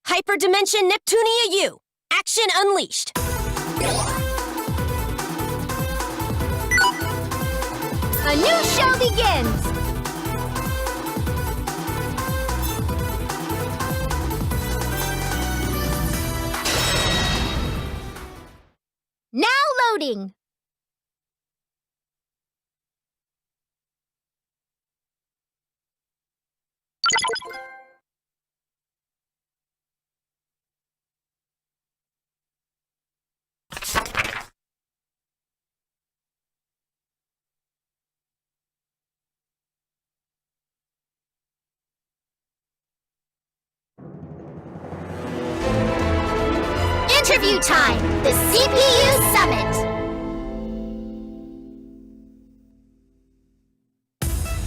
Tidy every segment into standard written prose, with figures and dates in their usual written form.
Hyperdimension Neptunia U! Action unleashed! A new show begins! Now loading! Interview time! The CPU Summit!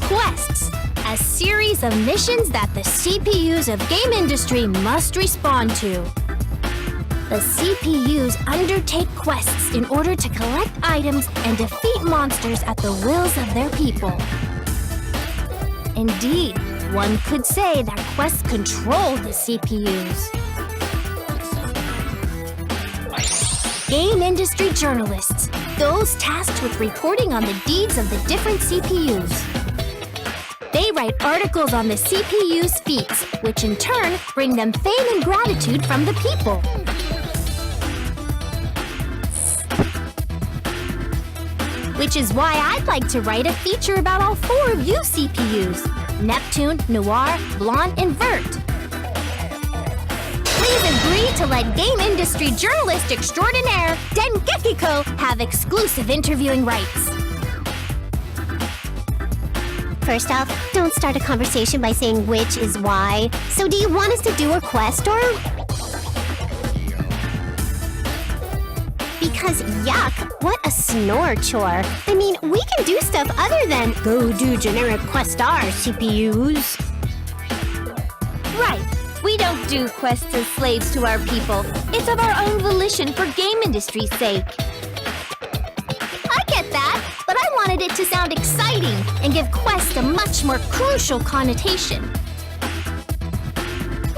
Quests, a series of missions that the CPUs of game industry must respond to. The CPUs undertake quests in order to collect items and defeat monsters at the wills of their people. Indeed, one could say that quests control the CPUs. Game industry journalists, those tasked with reporting on the deeds of the different CPUs. They write articles on the CPU's feats, which in turn bring them fame and gratitude from the people. Which is why I'd like to write a feature about all 4 of you CPUs, Neptune, Noir, Blonde, and Vert. Please agree to let game industry journalist extraordinaire Dengekiko have exclusive interviewing rights. First off, don't start a conversation by saying which is why. So do you want us to do a quest or... Because yuck, what a snore chore. I mean, we can do stuff other than go do generic quest R, CPUs. Right. We don't do quests as slaves to our people. It's of our own volition for game industry's sake. I get that, but I wanted it to sound exciting and give quest a much more crucial connotation.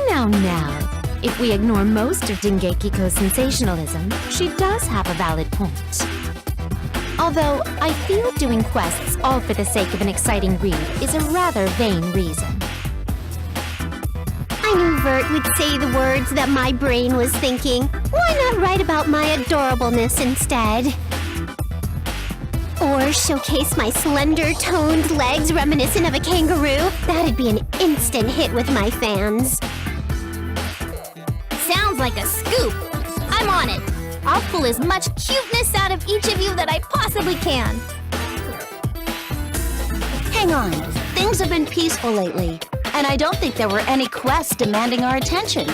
Now, if we ignore most of Dengekiko's sensationalism, she does have a valid point. Although, I feel doing quests all for the sake of an exciting read is a rather vain reason. I knew Vert would say the words that my brain was thinking. Why not write about my adorableness instead? Or showcase my slender, toned legs reminiscent of a kangaroo? That'd be an instant hit with my fans. Sounds like a scoop. I'm on it. I'll pull as much cuteness out of each of you that I possibly can. Hang on. Things have been peaceful lately, and I don't think there were any quests demanding our attention.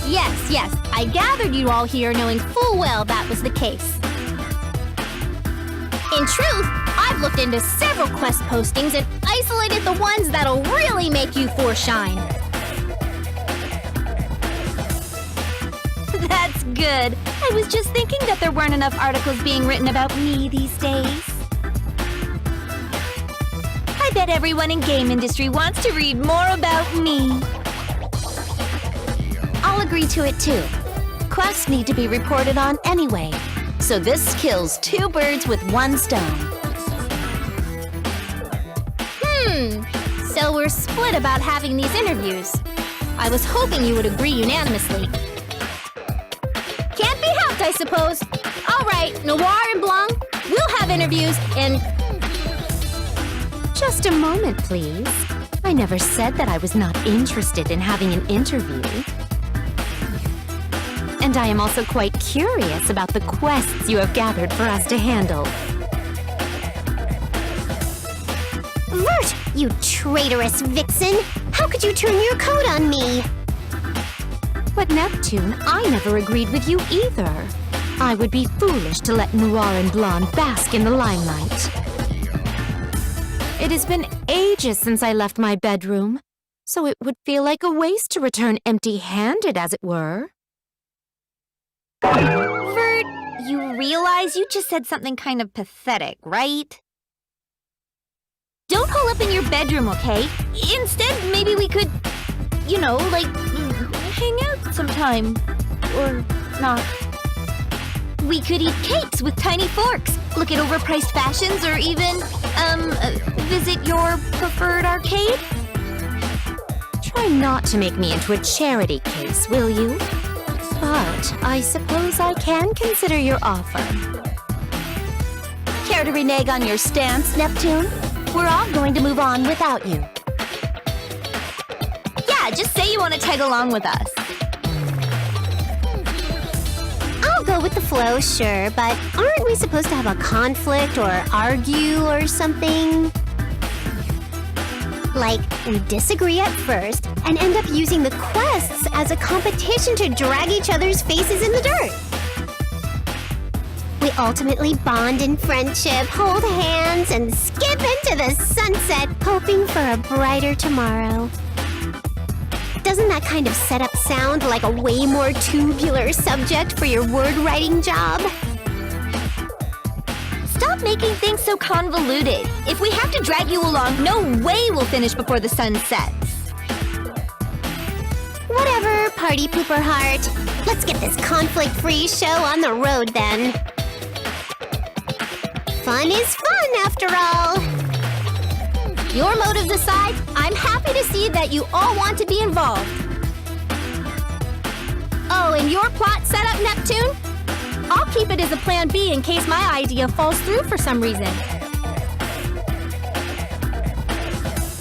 Yes. I gathered you all here knowing full well that was the case. In truth, I've looked into several quest postings and isolated the ones that'll really make you four shine. That's good. I was just thinking that there weren't enough articles being written about me these days. I bet everyone in game industry wants to read more about me. I'll agree to it too. Quests need to be reported on anyway, so this kills 2 birds with 1 stone. So we're split about having these interviews. I was hoping you would agree unanimously. Can't be helped, I suppose. All right, Noir and Blanc, we'll have interviews and... Just a moment, please. I never said that I was not interested in having an interview. And I am also quite curious about the quests you have gathered for us to handle. Vert, you traitorous vixen! How could you turn your coat on me? But Neptune, I never agreed with you either. I would be foolish to let Noir and Blonde bask in the limelight. It has been ages since I left my bedroom, so it would feel like a waste to return empty-handed, as it were. Vert, you realize you just said something kind of pathetic, right? Don't hole up in your bedroom, okay? Instead, maybe we could, you know, like, hang out sometime. Or not. We could eat cakes with tiny forks, look at overpriced fashions, or even, visit your preferred arcade? Try not to make me into a charity case, will you? But I suppose I can consider your offer. Care to renege on your stance, Neptune? We're all going to move on without you. Yeah, just say you want to tag along with us. I'll go with the flow, sure, but aren't we supposed to have a conflict or argue or something? Like, we disagree at first and end up using the quests as a competition to drag each other's faces in the dirt. We ultimately bond in friendship, hold hands, and skip into the sunset, hoping for a brighter tomorrow. Doesn't that kind of setup sound like a way more tubular subject for your word-writing job? Stop making things so convoluted. If we have to drag you along, no way we'll finish before the sun sets. Whatever, party pooper heart. Let's get this conflict-free show on the road then. Fun is fun, after all. Your motives aside, I'm happy to see that you all want to be involved. Oh, and your plot setup, Neptune? I'll keep it as a plan B in case my idea falls through for some reason.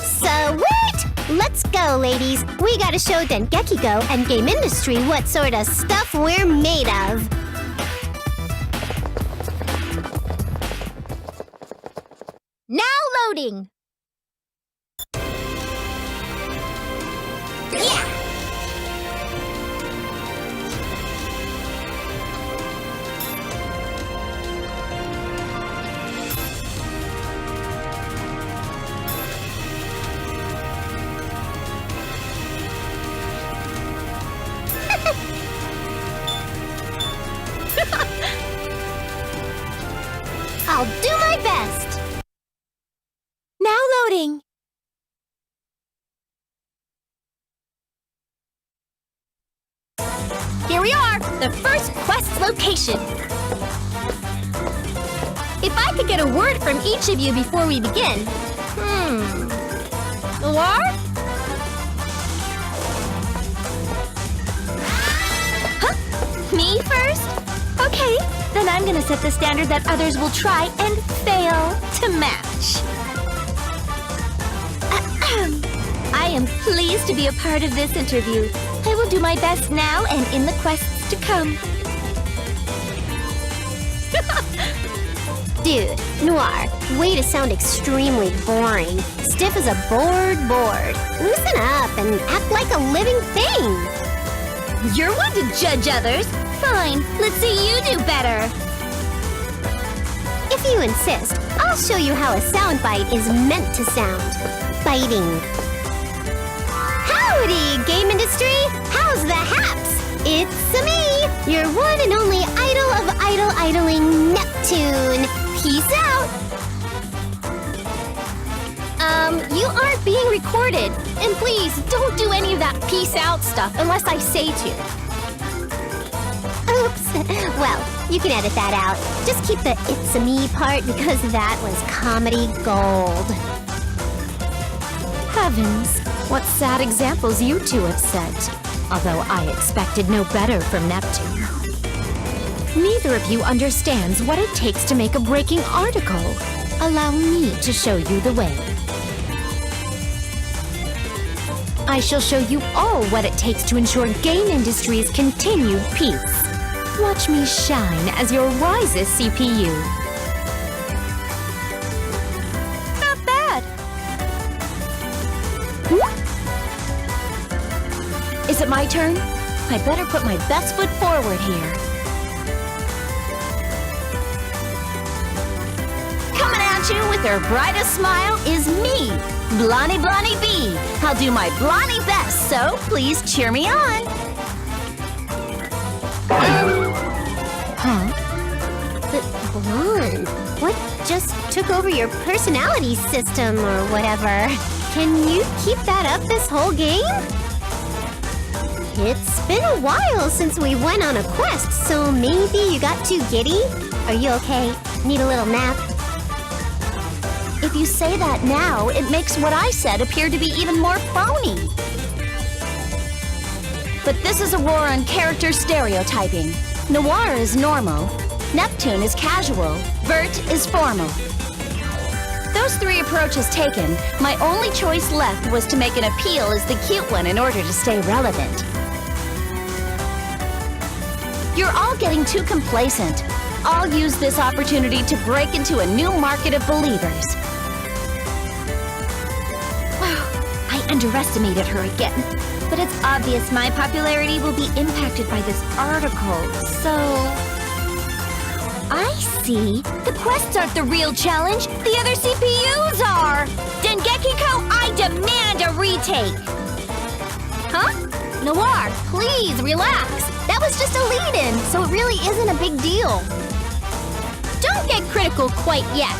Sweet! Let's go, ladies. We gotta show Dengeki Go and game industry what sort of stuff we're made of. Now loading! Yeah! I'll do my best. Now loading! Here we are, the first quest location. If I could get a word from each of you before we begin. Noir? Huh? Me first? Okay, then I'm gonna set the standard that others will try and fail to match. I am pleased to be a part of this interview. I will do my best now and in the quests to come. Dude, Noir, way to sound extremely boring. Stiff as a board. Loosen up and act like a living thing. You're one to judge others. Fine, let's see you do better. If you insist, I'll show you how a soundbite is meant to sound. Biting. Howdy, game industry! How's the haps? It's me, your one and only idol of idling Neptune. Peace out! You aren't being recorded. And please, don't do any of that peace out stuff unless I say to. Oops. Well, you can edit that out. Just keep the "it's a me" part because that was comedy gold. Heavens, what sad examples you two have set. Although I expected no better from Neptune. Neither of you understands what it takes to make a breaking article. Allow me to show you the way. I shall show you all what it takes to ensure game industry's continued peace. Watch me shine as your wisest CPU. Not bad. Is it my turn? I better put my best foot forward here. Coming at you with her brightest smile is me, Blondie B. I'll do my Blondie best, so please cheer me on. Huh? on? What just took over your personality system or whatever? Can you keep that up this whole game? It's been a while since we went on a quest, so maybe you got too giddy? Are you okay? Need a little nap? If you say that now, it makes what I said appear to be even more phony. But this is a war on character stereotyping. Noir is normal, Neptune is casual, Vert is formal. Those three approaches taken, my only choice left was to make an appeal as the cute one in order to stay relevant. You're all getting too complacent. I'll use this opportunity to break into a new market of believers. I underestimated her again. But it's obvious my popularity will be impacted by this article, so... I see. The quests aren't the real challenge. The other CPUs are. Dengekiko, I demand a retake. Huh? Noir, please relax. That was just a lead-in, so it really isn't a big deal. Don't get critical quite yet.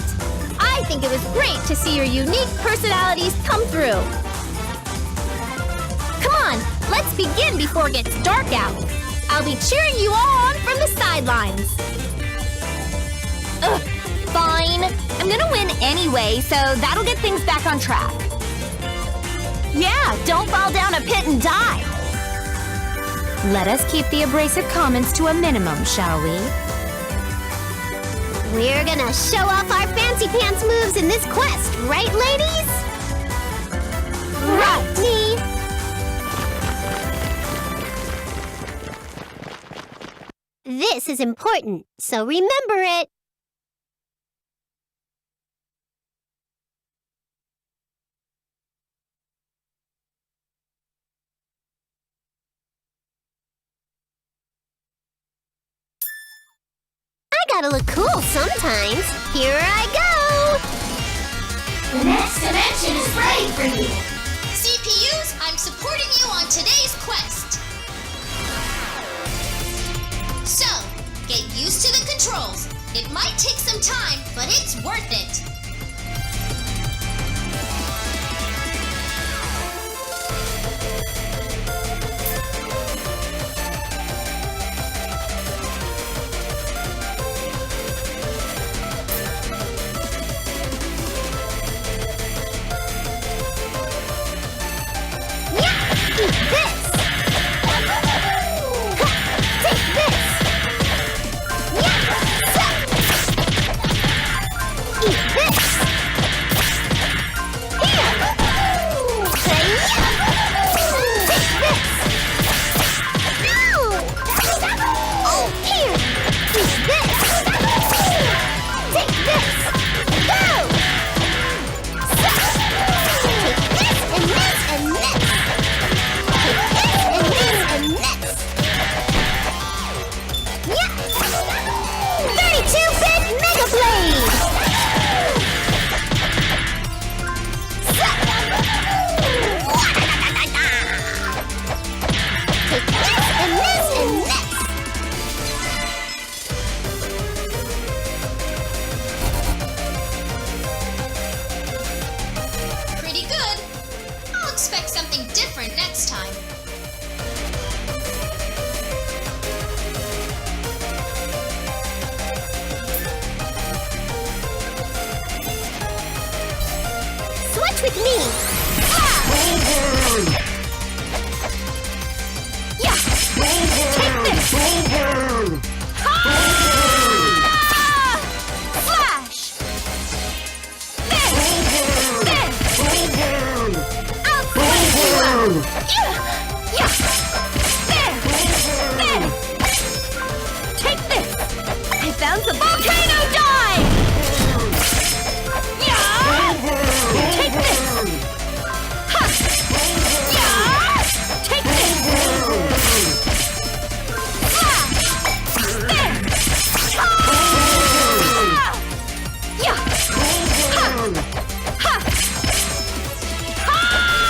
I think it was great to see your unique personalities come through. Come on, let's begin before it gets dark out. I'll be cheering you all on from the sidelines. Ugh, fine. I'm gonna win anyway, so that'll get things back on track. Yeah, don't fall down a pit and die. Let us keep the abrasive comments to a minimum, shall we? We're gonna show off our fancy pants moves in this quest, right, ladies? Right. Me. This is important, so remember it. I gotta look cool sometimes. Here I go! The next dimension is ready for you! CPUs, I'm supporting you on today's quest! So, get used to the controls. It might take some time, but it's worth it! With me! Yeah! Take this! Flash! Then! I'll slice you up! Yeah! There! Take this! I found the volcano dive! Take this! Ha! Yeah! Take this! Flash! There! Ah! Yeah! Ha! Ha! Ah!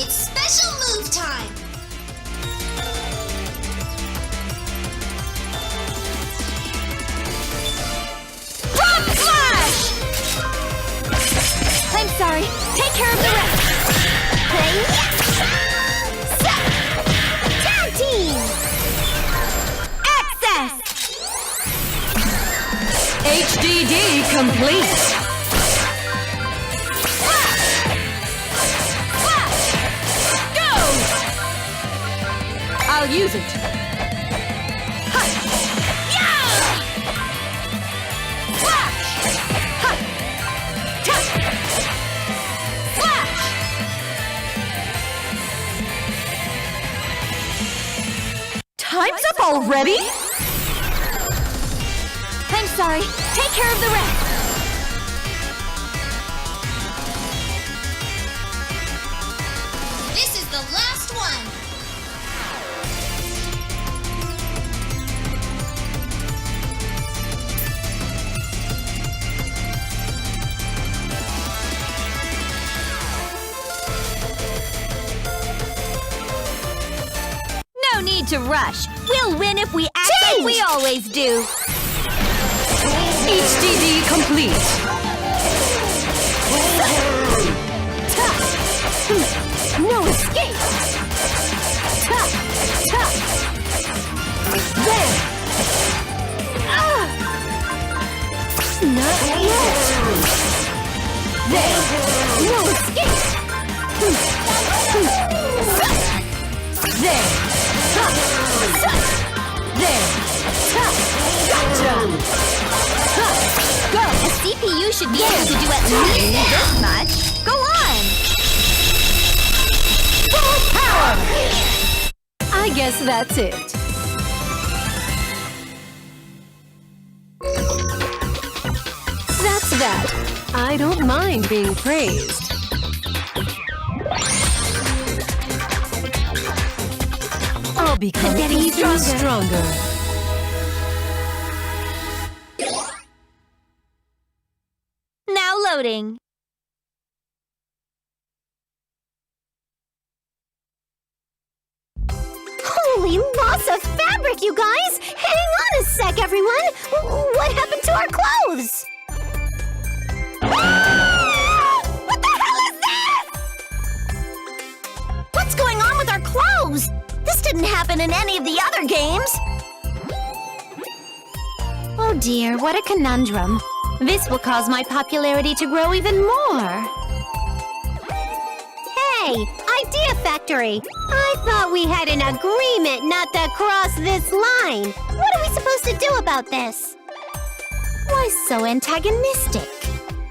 It's special move time! Rock Slash! I'm sorry. Take care of the rest. Tag team! Access! HDD complete. Go! I'll use it. Time's up already? I'm sorry. Take care of the rest. This is the last one! No need to rush. We'll win if we act like we always do. HDD complete. No escape! There! Not yet! There! No escape! There! There! Gotcha! Go! A CPU should be able to do at least this much. Go on! Full power! I guess that's it. That's that. I don't mind being praised. I'll become even stronger. Now loading. Holy loss of fabric, you guys! Hang on a sec, everyone! What happened to our clothes? What the hell is this? What's going on with our clothes? This didn't happen in any of the other games. Oh dear, what a conundrum. This will cause my popularity to grow even more. Hey, Idea Factory! I thought we had an agreement not to cross this line. What are we supposed to do about this? Why so antagonistic?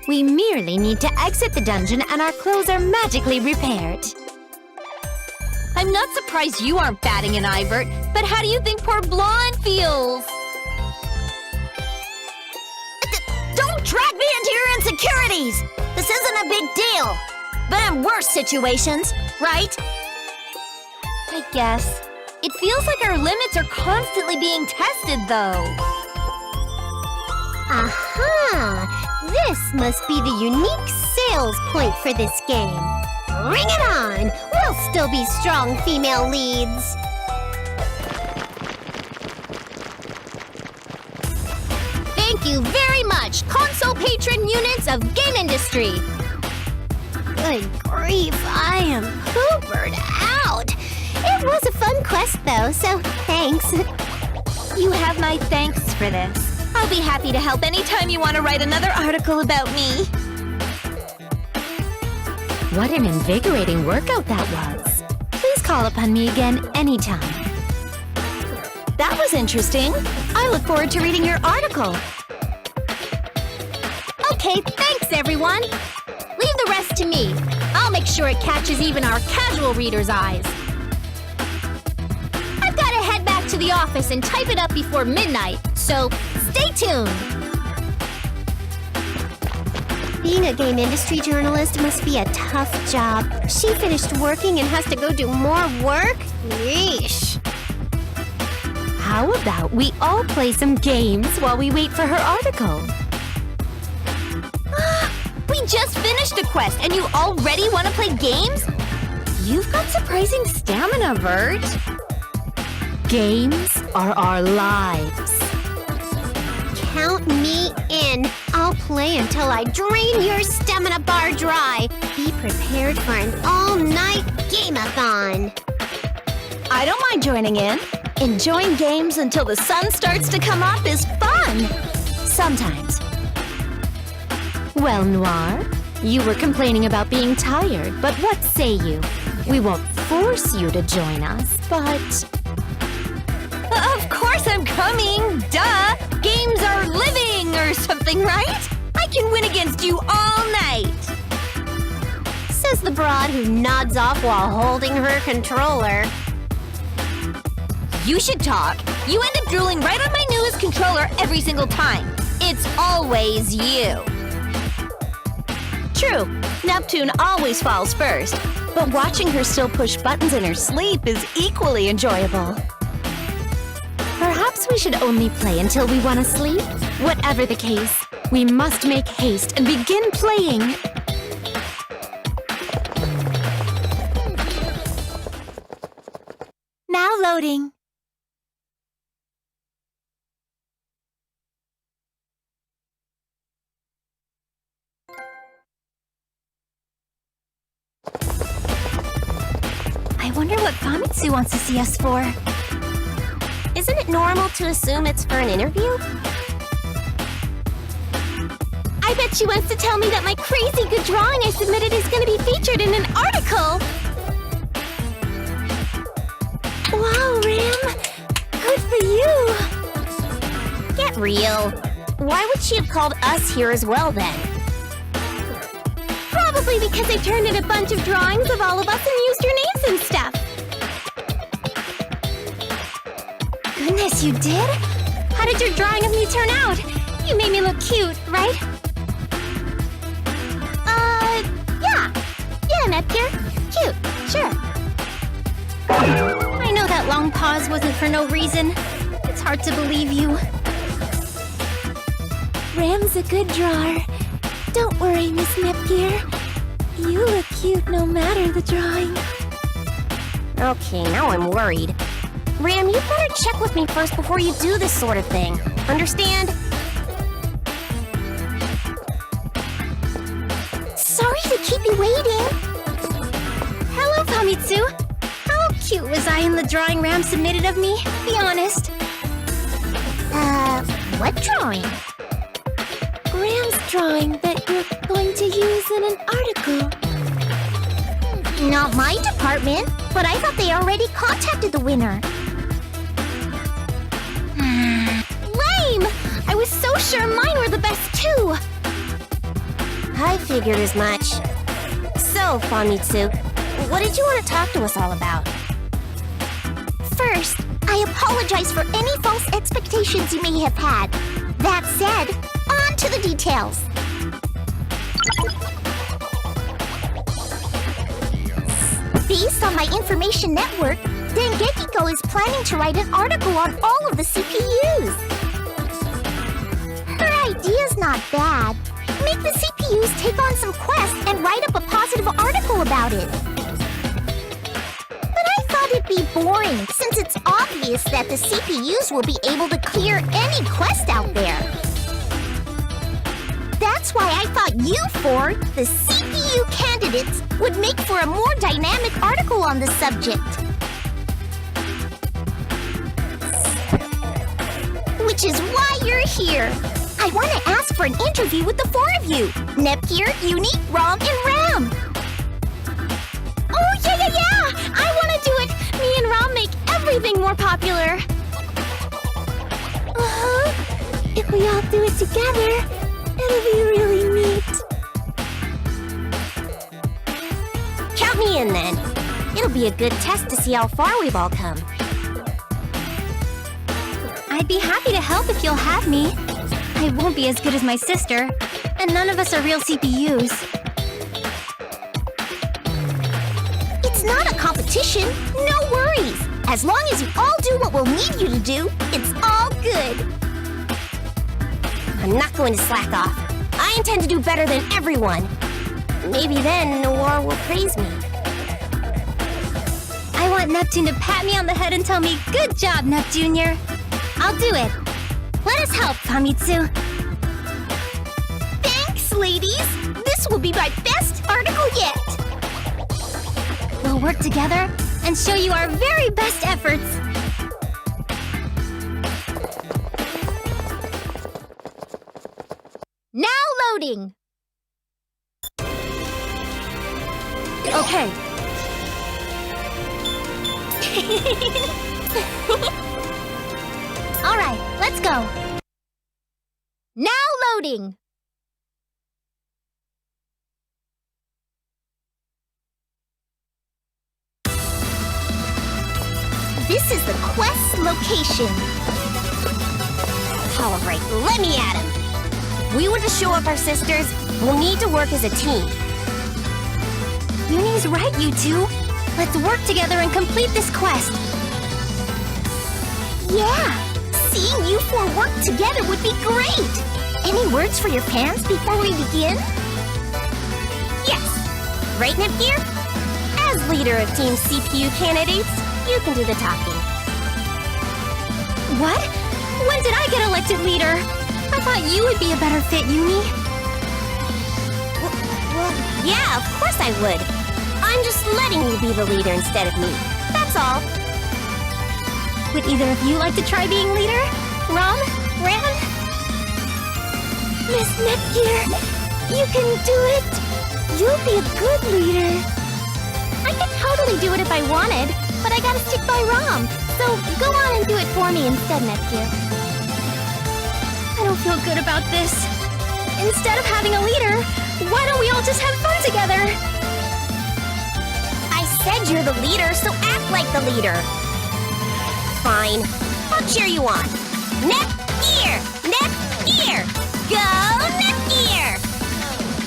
We merely need to exit the dungeon and our clothes are magically repaired. I'm not surprised you aren't batting an eyevert, but how do you think poor Blonde feels? Don't drag me into your insecurities! This isn't a big deal. But in worse situations, right? I guess. It feels like our limits are constantly being tested, though. Aha! This must be the unique sales point for this game. Bring it on! We'll still be strong female leads. Thank you very much, console patron units of game industry. Good grief, I am poopered out. It was a fun quest, though, so thanks. You have my thanks for this. I'll be happy to help anytime you want to write another article about me. What an invigorating workout that was. Please call upon me again anytime. That was interesting. I look forward to reading your article. Okay, thanks, everyone. Leave the rest to me. I'll make sure it catches even our casual readers' eyes. I've got to head back to the office and type it up before midnight, so stay tuned. Being a game industry journalist must be a tough job. She finished working and has to go do more work? Yeesh. How about we all play some games while we wait for her article? We just finished a quest and you already want to play games? You've got surprising stamina, Vert. Games are our lives. Count me in. I'll play until I drain your stamina bar dry. Be prepared for an all-night game-a-thon. I don't mind joining in. Enjoying games until the sun starts to come up is fun. Sometimes. Well, Noir, you were complaining about being tired, but what say you? We won't force you to join us, but... Of course I'm coming! Duh! Games are living or something, right? I can win against you all night! Says the broad who nods off while holding her controller. You should talk. You end up drooling right on my newest controller every single time. It's always you. True, Neptune always falls first, but watching her still push buttons in her sleep is equally enjoyable. Perhaps we should only play until we want to sleep? Whatever the case, we must make haste and begin playing. Now loading. I wonder what Famitsu wants to see us for. Isn't it normal to assume it's for an interview? I bet she wants to tell me that my crazy good drawing I submitted is going to be featured in an article! Wow, Ram! Good for you! Get real. Why would she have called us here as well then? Probably because I turned in a bunch of drawings of all of us and used your names and stuff. Goodness, you did? How did your drawing of me turn out? You made me look cute, right? Yeah, Nepgear. Cute, sure. I know that long pause wasn't for no reason. It's hard to believe you. Ram's a good drawer. Don't worry, Miss Nepgear. You look cute no matter the drawing. Okay, now I'm worried. Ram, you better check with me first before you do this sort of thing. Understand? Sorry to keep you waiting. Hello, Famitsu. How cute was I in the drawing Ram submitted of me? Be honest. What drawing? Ram's drawing that you're going to use in an article. Not my department, but I thought they already contacted the winner. Lame! I was so sure mine were the best too! I figured as much. So, Famitsu, what did you want to talk to us all about? First, I apologize for any false expectations you may have had. That said, on to the details. Based on my information network, Dengekiko is planning to write an article on all of the CPUs. Her idea's not bad. Make the CPUs take on some quests and write up a positive article about it. But I thought it'd be boring, since it's obvious that the CPUs will be able to clear any quest out there. That's why I thought you four, the CPU candidates, would make for a more dynamic article on the subject. Which is why you're here. I want to ask for an interview with the four of you. Nepgear, Unique, Rom, and Ram. Oh, yeah! I want to do it. Me and Rom make everything more popular. If we all do it together, it'll be really neat. Count me in then. It'll be a good test to see how far we've all come. I'd be happy to help if you'll have me. I won't be as good as my sister, and none of us are real CPUs. It's not a competition. No worries. As long as you all do what we'll need you to do, it's all good. I'm not going to slack off. I intend to do better than everyone. Maybe then Noir will praise me. want Neptune to pat me on the head and tell me, "Good job, Nep Jr." I'll do it. Let us help, Famitsu. Thanks, ladies! This will be my best article yet! We'll work together and show you our very best efforts. Now loading! Okay. All right, let's go. Now loading! This is the quest location. All right, let me at him. If we want to show up our sisters, we'll need to work as a team. Uni's right, you two. Let's work together and complete this quest. Yeah! Seeing you four work together would be great! Any words for your parents before we begin? Yes! Right, Nepgear? As leader of Team CPU candidates, you can do the talking. What? When did I get elected leader? I thought you would be a better fit, Uni. Well, yeah, of course I would. I'm just letting you be the leader instead of me. That's all. Would either of you like to try being leader? Ram? Ran? Miss Nepgear, you can do it! You'll be a good leader. I could totally do it if I wanted, but I gotta stick by Ram. So go on and do it for me instead, Nepgear. I don't feel good about this. Instead of having a leader, why don't we all just have fun together? I said you're the leader, so act like the leader. Fine. I'll cheer you on. Nepgear! Nepgear! Go Nepgear!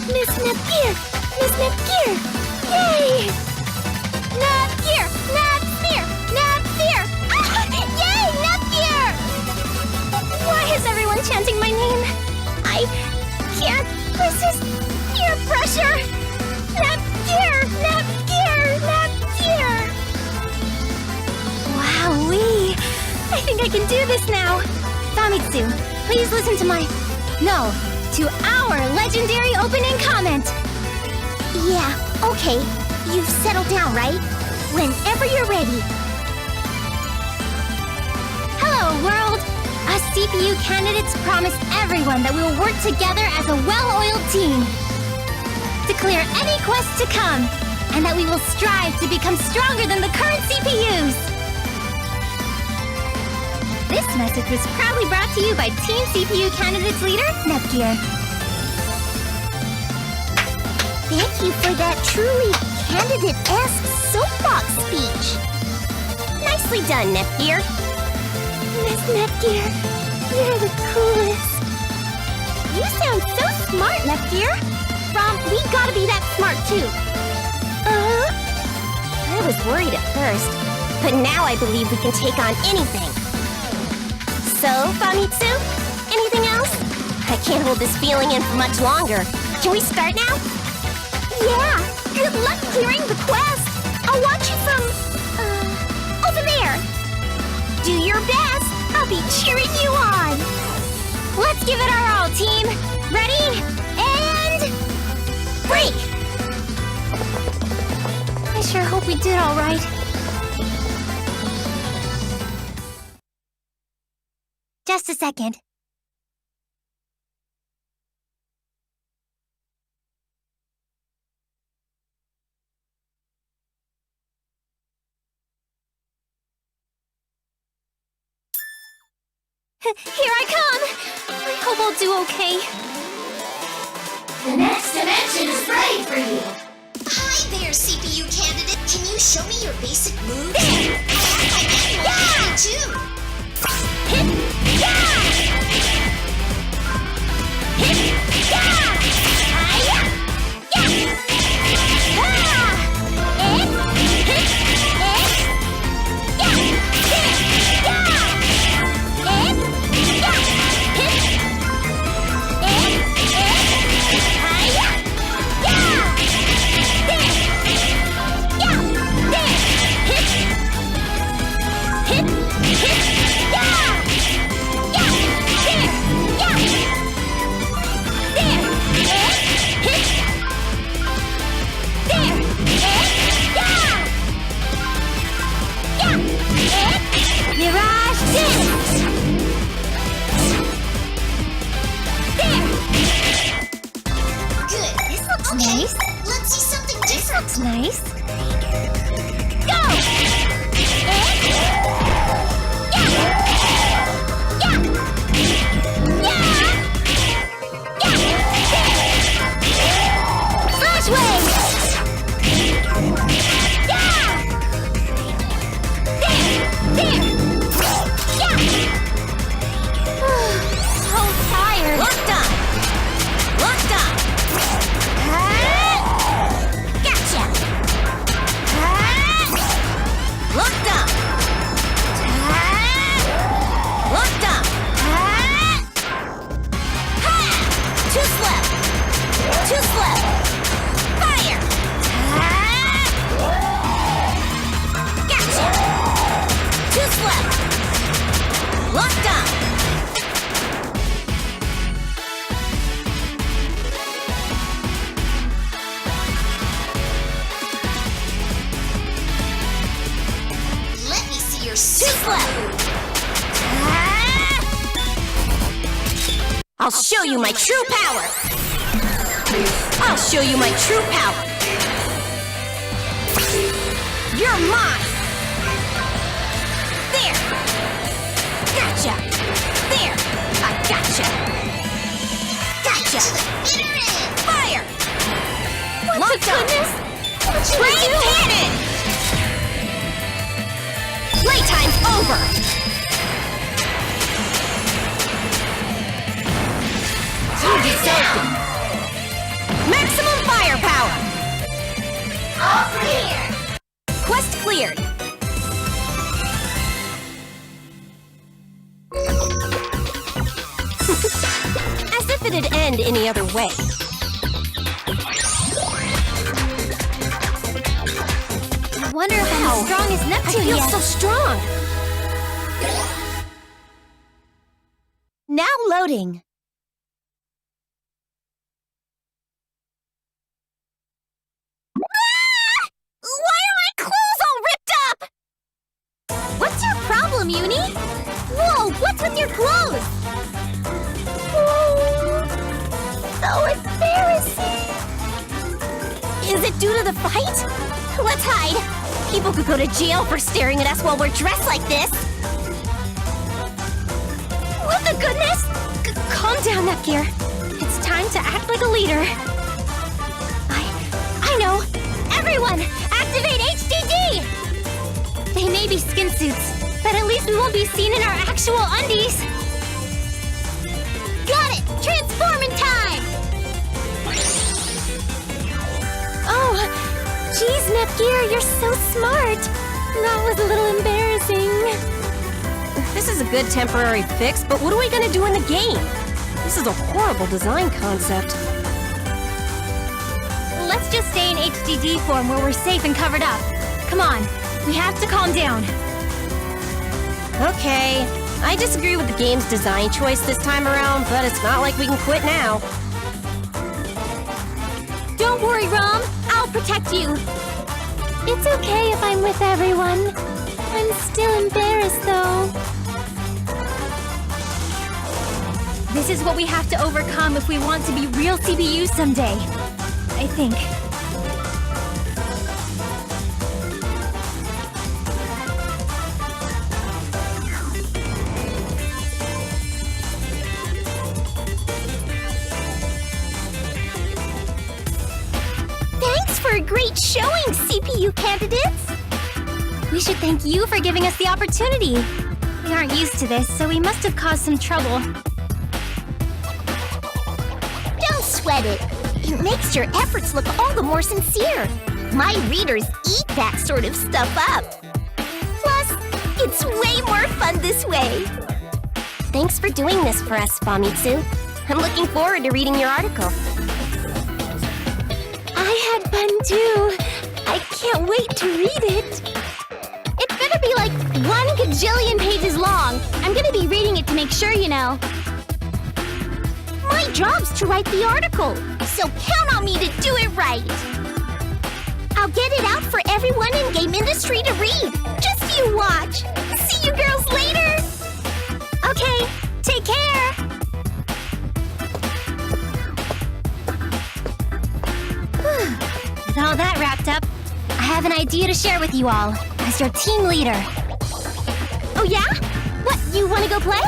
Miss Nepgear! Miss Nepgear! Yay! Nepgear! Nepgear! Nepgear! Ah! Yay! Nepgear! Why is everyone chanting my name? I can't resist peer pressure! Nepgear! Nepgear! Nepgear! Wowee! I think I can do this now. Famitsu, please listen to my... No, to our legendary opening comment. Yeah, okay. You've settled down, right? Whenever you're ready. Hello, world! Us CPU candidates promise everyone that we will work together as a well-oiled team to clear any quest to come, and that we will strive to become stronger than the current CPUs. This message was proudly brought to you by Team CPU Candidates leader, Nepgear. Thank you for that truly candidate-esque soapbox speech. Nicely done, Nepgear. Miss Nepgear, you're the coolest. You sound so smart, Nepgear. Rom, we gotta be that smart too. I was worried at first, but now I believe we can take on anything. So, Famitsu, anything else? I can't hold this feeling in for much longer. Can we start now? Yeah! Good luck clearing the quest! I'll watch you from... over there! Do your best! I'll be cheering you on! Let's give it our all, team! Ready? And... break! I sure hope we did all right. Just a second. Here I come! I hope I'll do okay. The next dimension is ready for you. Hi there, CPU candidate. Can you show me your basic moves? There! I too. You're so slow. I'll show you my true power! I'll show you my true power! You're mine! There! Gotcha! There! I gotcha! Gotcha! Fire! What the goodness? Rain cannon! Playtime's over! You deserved it! Maximum firepower! All clear. Quest cleared! As if it'd end any other way. I wonder if I'm as strong as Neptune I feel yet. so strong! Now loading. Why are my clothes all ripped up? What's your problem, Uni? Whoa, what's with your clothes? So embarrassing. Is it due to the fight? Let's hide. People could go to jail for staring at us while we're dressed like this. What the goodness? Calm down, Nepgear. It's time to act like a leader. I know. Everyone, activate HDD! They may be skin suits, but at least we won't be seen in our actual undies. Got it! Transforming time! Oh, geez, Nepgear, you're so smart. That was a little embarrassing. This is a good temporary fix, but what are we gonna do in the game? This is a horrible design concept. Let's just stay in HDD form where we're safe and covered up. Come on, we have to calm down. Okay, I disagree with the game's design choice this time around, but it's not like we can quit now. Don't worry, Rom. I'll protect you. It's okay if I'm with everyone. I'm still embarrassed, though. This is what we have to overcome if we want to be real CPUs someday. I think. Thanks for a great showing, CPU candidates. We should thank you for giving us the opportunity. We aren't used to this, so we must have caused some trouble. Don't sweat it. It makes your efforts look all the more sincere. My readers eat that sort of stuff up. Plus, it's way more fun this way. Thanks for doing this for us, Famitsu. I'm looking forward to reading your article. I had fun too. I can't wait to read it. It better be like 1 gajillion pages long. I'm gonna be reading it to make sure, you know. My job's to write the article, so count on me to do it right. I'll get it out for everyone in game industry to read. Just you watch. See you girls later. Okay, take care. With all that wrapped up, I have an idea to share with you all as your team leader. Oh yeah? What, you want to go play?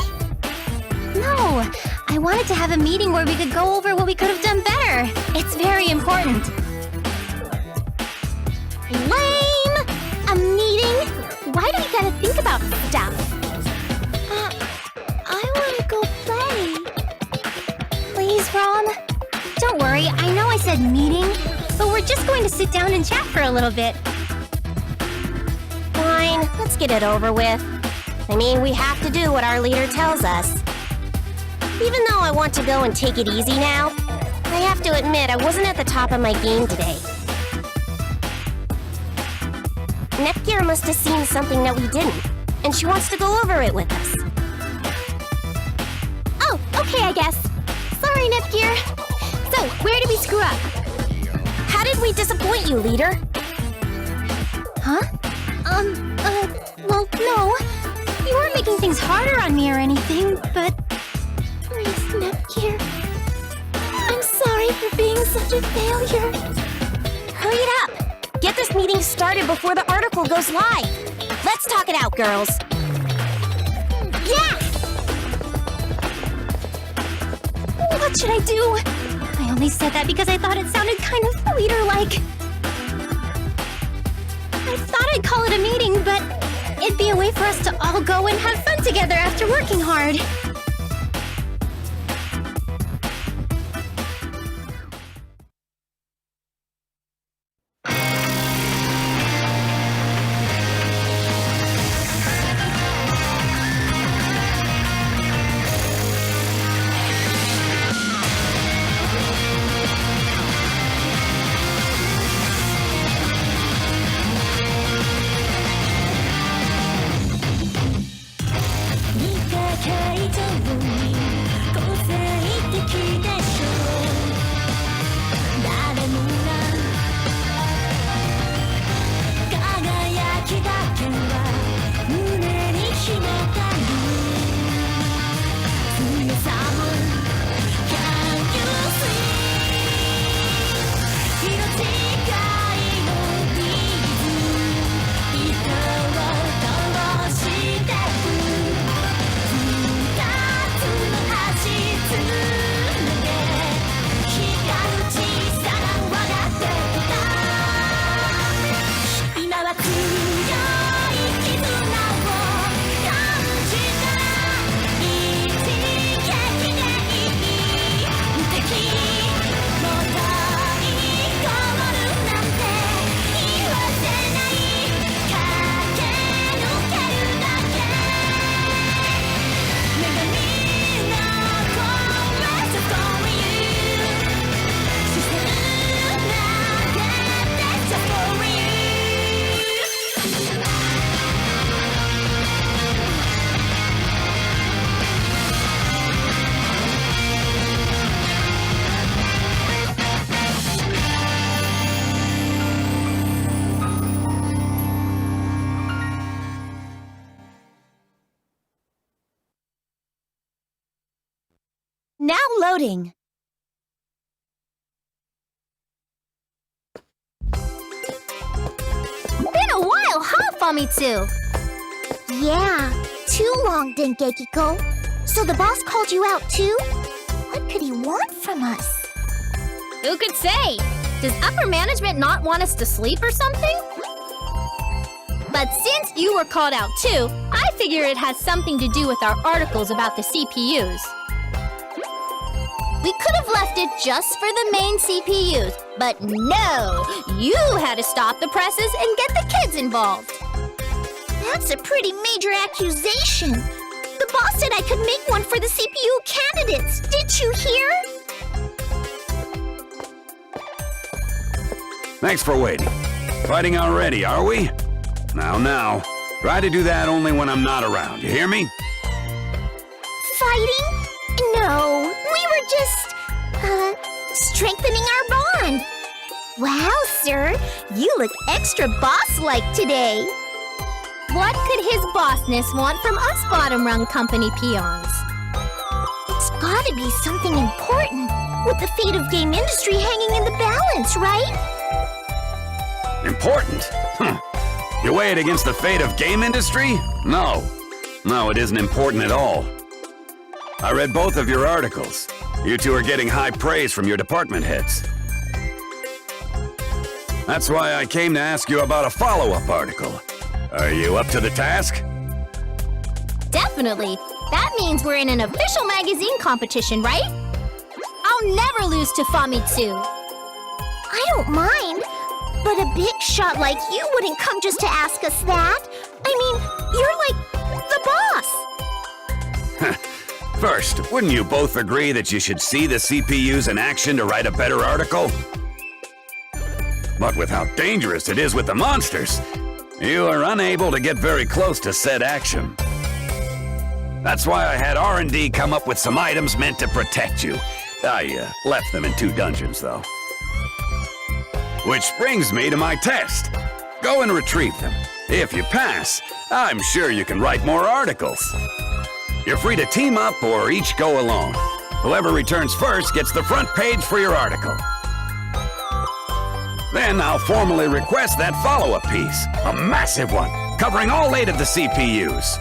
No, I wanted to have a meeting where we could go over what we could have done better. It's very important. Lame! A meeting? Why do we gotta think about stuff? I wanna go play. Please, Rom. Don't worry, I know I said meeting, but we're just going to sit down and chat for a little bit. Fine, let's get it over with. I mean, we have to do what our leader tells us. Even though I want to go and take it easy now, I have to admit I wasn't at the top of my game today. Nepgear must have seen something that we didn't, and she wants to go over it with us. Oh, okay, I guess. Sorry, Nepgear. So, where did we screw up? How did we disappoint you, leader? Huh? Well, Oh, no. You weren't making things harder on me or anything, but... Miss Nepgear, I'm sorry for being such a failure. Hurry it up! Get this meeting started before the article goes live. Let's talk it out, girls. Yeah! What should I do? I only said that because I thought it sounded kind of leader-like. I thought I'd call it a meeting, but it'd be a way for us to all go and have fun together after working hard. Now loading. Been a while, huh, Famitsu? Yeah, too long, Dengekiko. So the boss called you out too? What could he want from us? Who could say? Does upper management not want us to sleep or something? But since you were called out too, I figure it has something to do with our articles about the CPUs. We could have left it just for the main CPUs, but no! You had to stop the presses and get the kids involved. That's a pretty major accusation. The boss said I could make one for the CPU candidates. Did you hear? Thanks for waiting. Fighting already, are we? Now. Try to do that only when I'm not around, you hear me? Fighting? No, we were just, strengthening our bond. Wow, sir, you look extra boss-like today. What could his bossness want from us bottom-rung company peons? It's gotta be something important, with the fate of game industry hanging in the balance, right? Important? You weigh it against the fate of game industry? No, it isn't important at all. I read both of your articles. You two are getting high praise from your department heads. That's why I came to ask you about a follow-up article. Are you up to the task? Definitely. That means we're in an official magazine competition, right? I'll never lose to Famitsu. I don't mind, but a big shot like you wouldn't come just to ask us that. I mean, you're like the boss. First, wouldn't you both agree that you should see the CPUs in action to write a better article? But with how dangerous it is with the monsters, you are unable to get very close to said action. That's why I had R&D come up with some items meant to protect you. I left them in 2 dungeons, though. Which brings me to my test. Go and retrieve them. If you pass, I'm sure you can write more articles. You're free to team up or each go alone. Whoever returns first gets the front page for your article. Then I'll formally request that follow-up piece, a massive one, covering all 8 of the CPUs.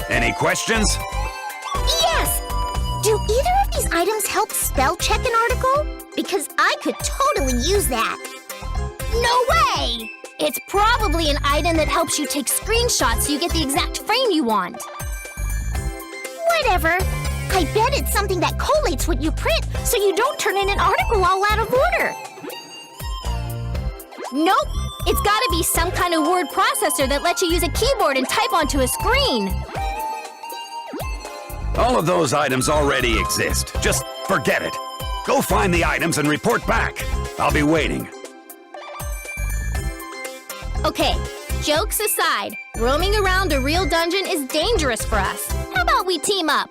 Any questions? Yes! Do either of these items help spell check an article? Because I could totally use that. No way! It's probably an item that helps you take screenshots so you get the exact frame you want. Whatever. I bet it's something that collates what you print so you don't turn in an article all out of order. Nope! It's gotta be some kind of word processor that lets you use a keyboard and type onto a screen. All of those items already exist. Just forget it. Go find the items and report back. I'll be waiting. Okay, jokes aside, roaming around a real dungeon is dangerous for us. How about we team up?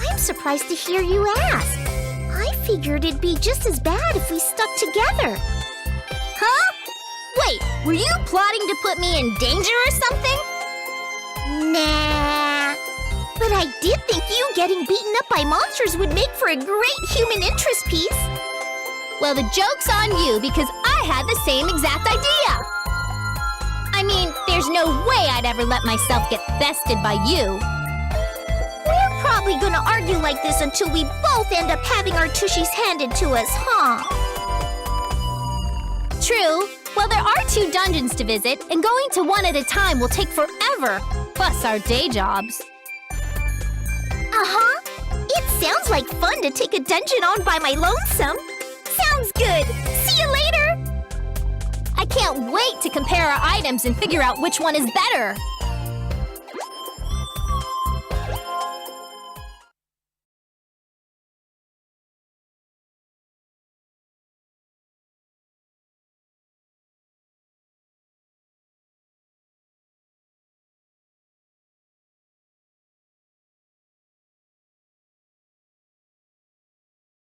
I'm surprised to hear you ask. I figured it'd be just as bad if we stuck together. Huh? Wait, were you plotting to put me in danger or something? Nah. But I did think you getting beaten up by monsters would make for a great human interest piece. Well, the joke's on you because I had the same exact idea. I mean, there's no way I'd ever let myself get bested by you. We're probably gonna argue like this until we both end up having our tushies handed to us, huh? True. Well, there are 2 dungeons to visit, and going to one at a time will take forever, plus our day jobs. Uh-huh. It sounds like fun to take a dungeon on by my lonesome. Sounds good. See you later. I can't wait to compare our items and figure out which one is better.